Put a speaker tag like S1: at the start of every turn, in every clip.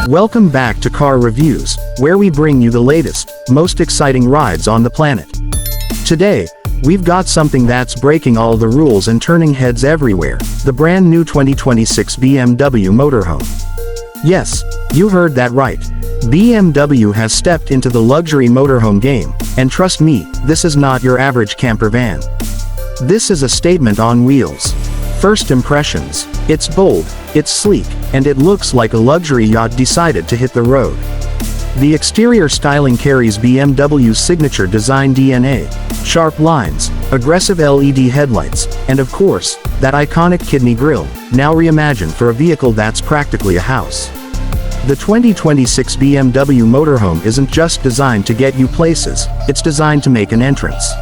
S1: Welcome back to Car Reviews, where we bring you the latest, most exciting rides on the planet. Today, we've got something that's breaking all the rules and turning heads everywhere, the brand new 2026 BMW Motorhome. Yes, you heard that right. BMW has stepped into the luxury motorhome game, and trust me, this is not your average camper van. This is a statement on wheels. First impressions. It's bold, it's sleek, and it looks like a luxury yacht decided to hit the road. The exterior styling carries BMW's signature design DNA, sharp lines, aggressive LED headlights, and of course, that iconic kidney grille, now reimagined for a vehicle that's practically a house. The 2026 BMW Motorhome isn't just designed to get you places, it's designed to make an entrance.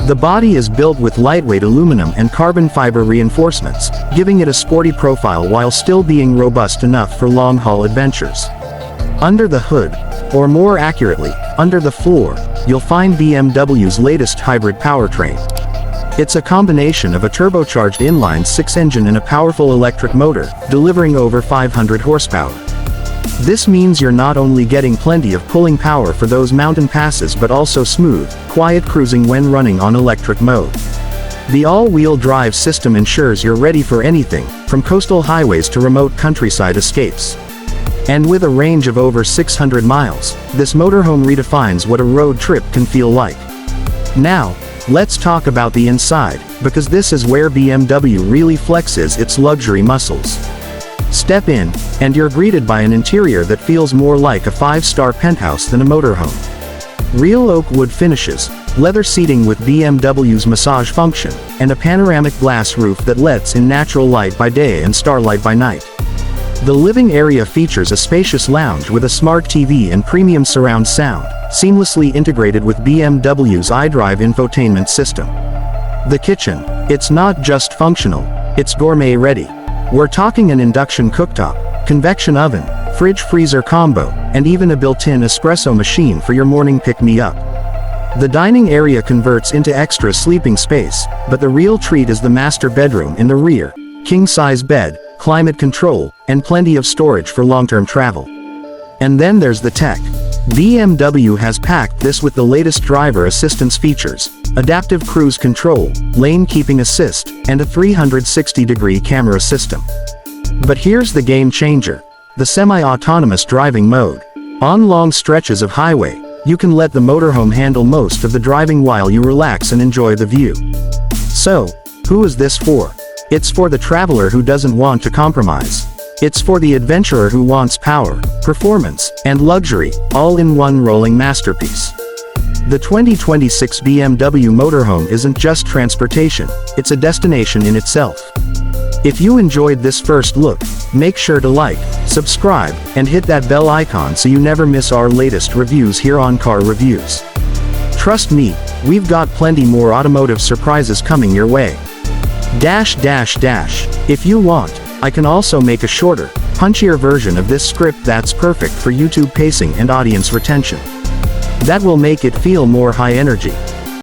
S1: The body is built with lightweight aluminum and carbon fiber reinforcements, giving it a sporty profile while still being robust enough for long-haul adventures. Under the hood, or more accurately, under the floor, you'll find BMW's latest hybrid powertrain. It's a combination of a turbocharged inline-six engine and a powerful electric motor, delivering over 500 horsepower. This means you're not only getting plenty of pulling power for those mountain passes but also smooth, quiet cruising when running on electric mode. The all-wheel drive system ensures you're ready for anything, from coastal highways to remote countryside escapes. And with a range of over 600 miles, this motorhome redefines what a road trip can feel like. Now, let's talk about the inside, because this is where BMW really flexes its luxury muscles. Step in, and you're greeted by an interior that feels more like a five-star penthouse than a motorhome. Real oak wood finishes, leather seating with BMW's massage function, and a panoramic glass roof that lets in natural light by day and starlight by night. The living area features a spacious lounge with a smart TV and premium surround sound, seamlessly integrated with BMW's iDrive infotainment system. The kitchen, it's not just functional, it's gourmet ready. We're talking an induction cooktop, convection oven, fridge-freezer combo, and even a built-in espresso machine for your morning pick-me-up. The dining area converts into extra sleeping space, but the real treat is the master bedroom in the rear. King-size bed, climate control, and plenty of storage for long-term travel. And then there's the tech. BMW has packed this with the latest driver assistance features, adaptive cruise control, lane keeping assist, and a 360-degree camera system. But here's the game changer: the semi-autonomous driving mode. On long stretches of highway, you can let the motorhome handle most of the driving while you relax and enjoy the view. So, who is this for? It's for the traveler who doesn't want to compromise. It's for the adventurer who wants power, performance, and luxury, all in one rolling masterpiece. The 2026 BMW Motorhome isn't just transportation, it's a destination in itself. If you enjoyed this first look, make sure to like, subscribe, and hit that bell icon so you never miss our latest reviews here on Car Reviews. Trust me, we've got plenty more automotive surprises coming your way. If you want, I can also make a shorter, punchier version of this script that's perfect for YouTube pacing and audience retention. That will make it feel more high energy.